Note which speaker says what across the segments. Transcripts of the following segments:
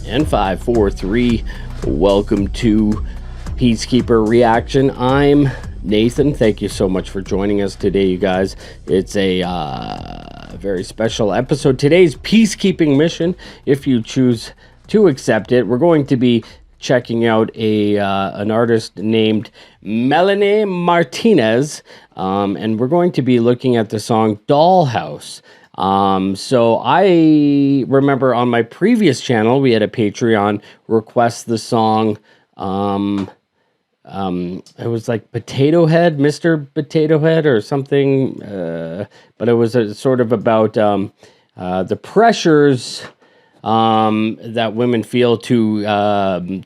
Speaker 1: And 5, 4, 3. Welcome to PeaceKeeper Reaction. I'm Nathan. Thank you so much for joining us today, you guys. It's a very special episode. Today's peacekeeping mission, if you choose to accept it, we're going to be checking out an artist named Melanie Martinez, and we're going to be looking at the song Dollhouse. So I remember on my previous channel, we had a Patreon request the song, it was like Potato Head, Mr. Potato Head or something, but it was sort of about, the pressures, that women feel the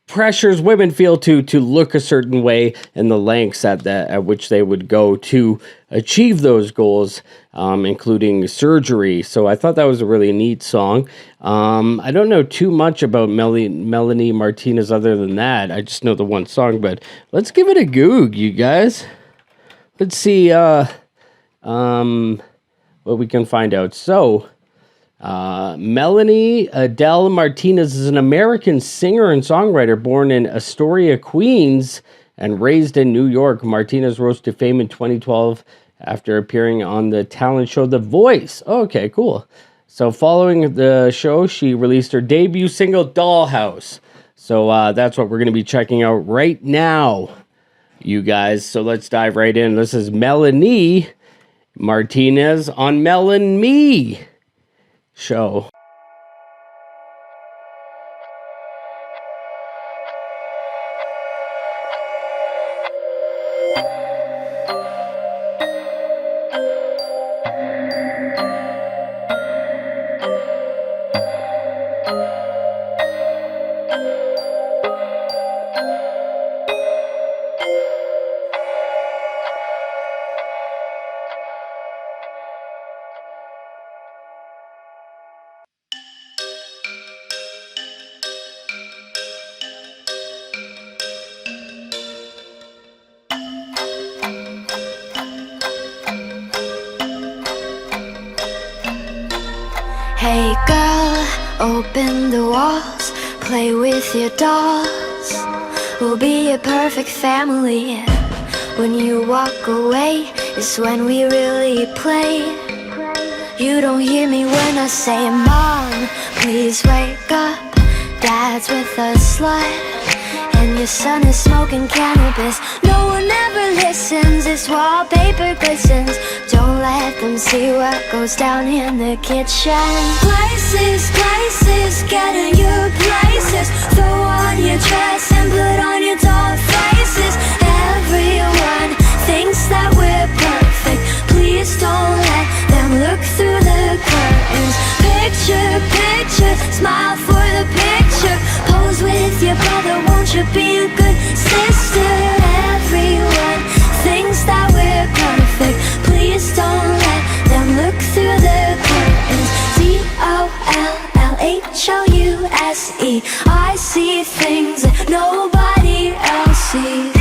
Speaker 1: pressures women feel to look a certain way, and the lengths at which they would go to achieve those goals, including surgery. So I thought that was a really neat song. I don't know too much about Melanie Martinez other than that. I just know the one song, but let's give it a goog, you guys. Let's see what we can find out. So Melanie Adele Martinez is an American singer and songwriter born in Astoria, Queens, and raised in New York. Martinez rose to fame in 2012 after appearing on the talent show The Voice. Okay, cool. So following the show, she released her debut single, Dollhouse. So that's what we're going to be checking out right now, you guys. So let's dive right in. This is Melanie Martinez on Mel and Me show.
Speaker 2: Hey girl, open the walls, play with your dolls. We'll be a perfect family. When you walk away is when we really play. You don't hear me when I say, Mom, please wake up. Dad's with a slut, and your son is smoking cannabis. No one ever listens, this wallpaper glistens. Don't let them see what goes down in the kitchen. Places, places, get in your places. Throw on your dress and put on your doll faces. Everyone thinks that we're perfect. Please don't let them look through the curtains. Picture, picture, smile for the picture. Pose with your brother, won't you be a good sister? Everyone thinks that we're perfect. Please don't let them look through the curtains. Dollhouse. I see things that nobody else sees.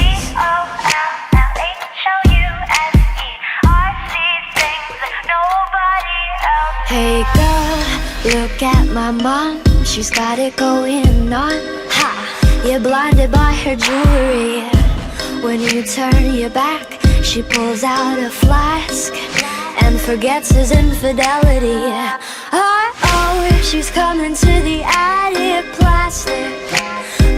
Speaker 2: Hey girl, look at my mom, she's got it going on. Ha! You're blinded by her jewelry. When you turn your back, she pulls out a flask and forgets his infidelity. Oh, she's coming to the attic. Plastic,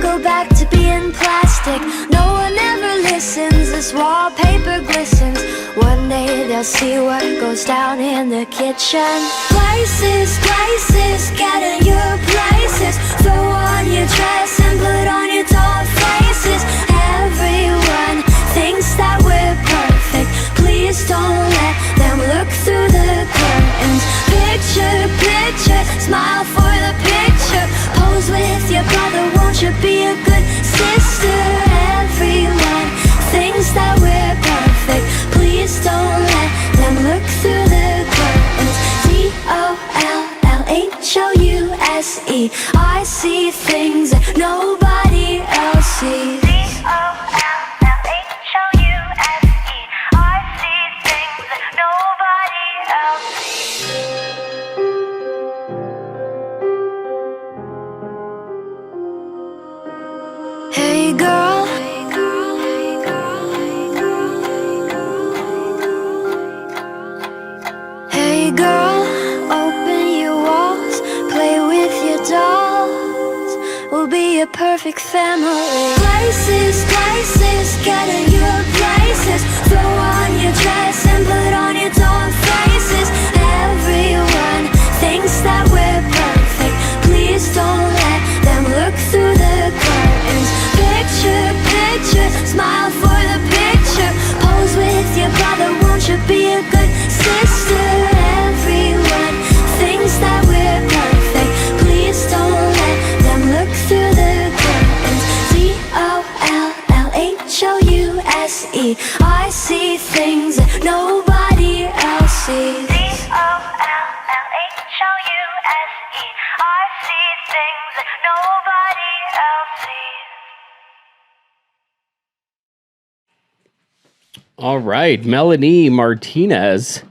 Speaker 2: go back to being plastic. No one ever listens, this wallpaper glistens. One day they'll see what goes down in the kitchen. Places, places, get in your places. Throw on your dress and put on your doll faces. Everyone thinks that we're perfect. Please don't let them look through the curtains. Picture, picture, smile for the picture. Pose with your brother, won't you be a good sister? Everyone thinks that we're perfect. Please don't let them look through the curtains. Dollhouse. I see things that nobody else sees. Dollhouse. I see things that nobody else sees. be a perfect family. Places, places, get in your places. Throw on your dress and put on your doll faces. Everyone thinks that we're perfect. Please don't let them look through the curtains. Picture, picture, smile for the picture. Pose with your brother, won't you be a good sister? Everyone thinks that we're perfect. Please don't let them look through the curtains. Dollhouse. I see things that nobody else sees. Dollhouse. I see things that nobody else sees.
Speaker 1: All right, Melanie Martinez,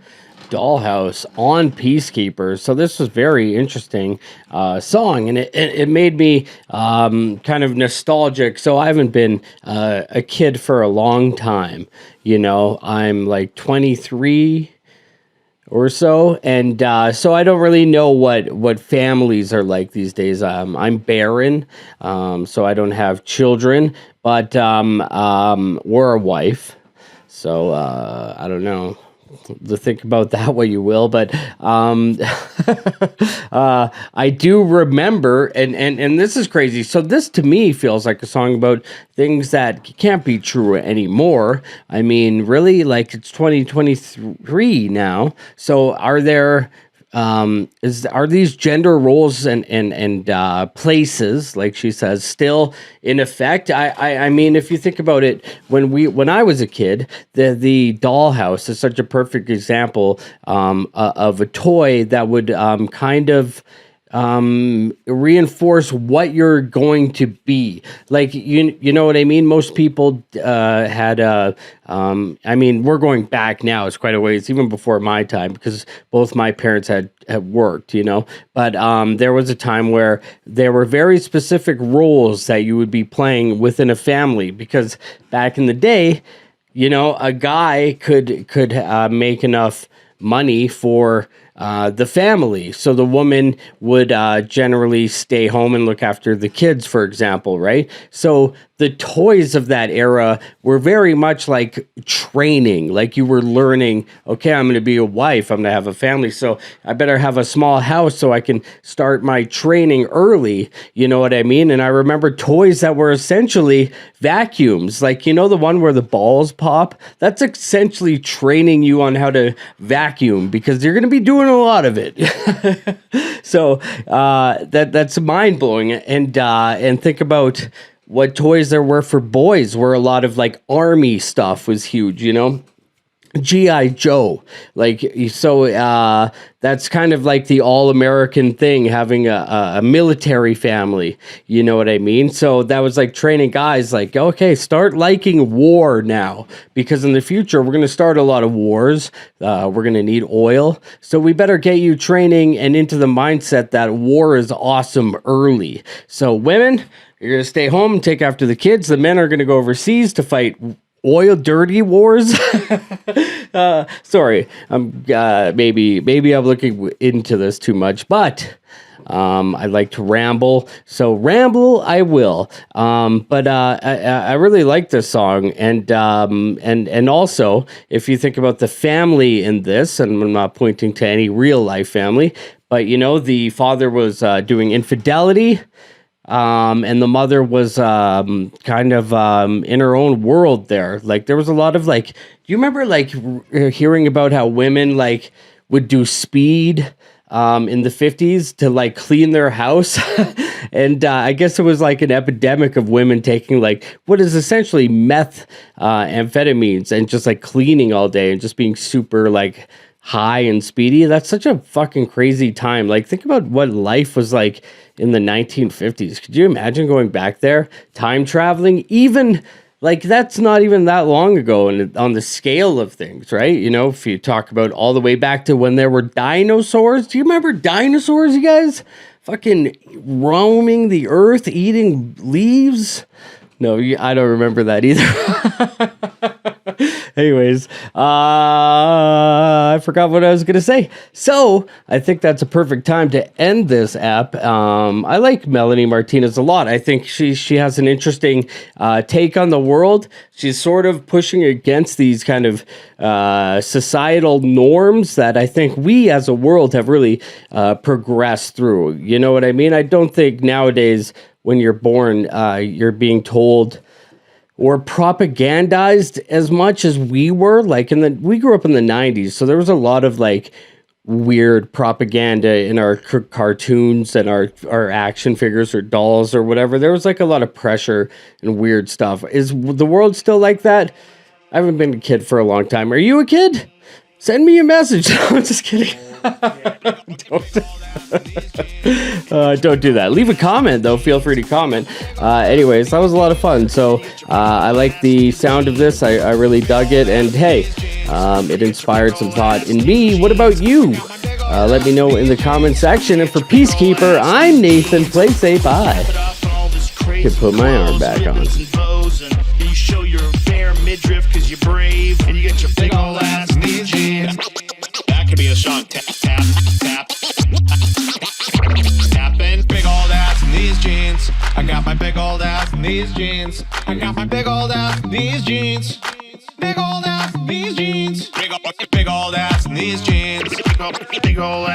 Speaker 1: Dollhouse on PeaceKeeper. So this was very interesting song, and it made me kind of nostalgic. So I haven't been a kid for a long time. You know, I'm like 23 or so, and so I don't really know what families are like these days. I'm barren, so I don't have children, but we're a wife. So I don't know. To think about that what you will, but I do remember, and this is crazy. So this to me feels like a song about things that can't be true anymore. I mean, really, like it's 2023 now. So are there are these gender roles and places, like she says, still in effect? I mean, if you think about it, when I was a kid, the dollhouse is such a perfect example of a toy that would kind of reinforce what you're going to be. Like, you know what I mean? Most people had I mean, we're going back now, it's quite a ways, even before my time, because both my parents had worked, you know, but there was a time where there were very specific roles that you would be playing within a family, because back in the day, you know, a guy could make enough money for the family. So the woman would generally stay home and look after the kids, for example, right? So the toys of that era were very much like training, like you were learning, okay, I'm going to be a wife, I'm going to have a family, so I better have a small house so I can start my training early, you know what I mean? And I remember toys that were essentially vacuums, like, you know, the one where the balls pop? That's essentially training you on how to vacuum, because you're going to be doing a lot of it. So that's mind-blowing. And think about what toys there were for boys, where a lot of like army stuff was huge, you know? G.I. Joe, like, so that's kind of like the all-American thing, having a military family, you know what I mean? So that was like training guys, like, okay, start liking war now, because in the future we're going to start a lot of wars, we're going to need oil, so we better get you training and into the mindset that war is awesome early. So women, you're going to stay home and take after the kids. The men are going to go overseas to fight oil dirty wars. Sorry, I'm maybe I'm looking into this too much, but I like to ramble, so ramble I will. But I really like this song, and also, if you think about the family in this, and I'm not pointing to any real life family, but you know, the father was doing infidelity. And the mother was kind of in her own world there. Like, there was a lot of, like, do you remember, like, hearing about how women, like, would do speed in the 50s to, like, clean their house? And I guess it was, like, an epidemic of women taking, like, what is essentially meth amphetamines and just, like, cleaning all day and just being super, like, high and speedy. That's such a fucking crazy time. Like, think about what life was like in the 1950s. Could you imagine going back there, time traveling? Even like, that's not even that long ago, and on the scale of things, right? You know, if you talk about all the way back to when there were dinosaurs. Do you remember dinosaurs, you guys? Fucking roaming the earth, eating leaves. No, I don't remember that either. Anyways, I forgot what I was gonna say. So I think that's a perfect time to end this app. I like Melanie Martinez a lot. I think she has an interesting take on the world. She's sort of pushing against these kind of societal norms that I think we as a world have really progressed through. You know what I mean? I don't think nowadays when you're born, you're being told or propagandized as much as we were. Like we grew up in the 90s, so there was a lot of like weird propaganda in our cartoons and our action figures or dolls or whatever. There was like a lot of pressure and weird stuff. Is the world still like that? I haven't been a kid for a long time. Are you a kid? Send me a message. I'm just kidding. Don't do that. Leave a comment, though. Feel free to comment. Anyways, that was a lot of fun. So I like the sound of this. I really dug it. And hey, it inspired some thought in me. What about you? Let me know in the comment section. And for Peacekeeper, I'm Nathan. Play safe. I can put my arm back on.
Speaker 3: You show your bare midriff because you're brave, and you get your big old ass knees. That could be a song. Tap, tap, tap. Tapping big old ass in these jeans. I got my big old ass in these jeans. I got my big old ass in these jeans. Big old ass in these jeans. Big old ass in these jeans. Big old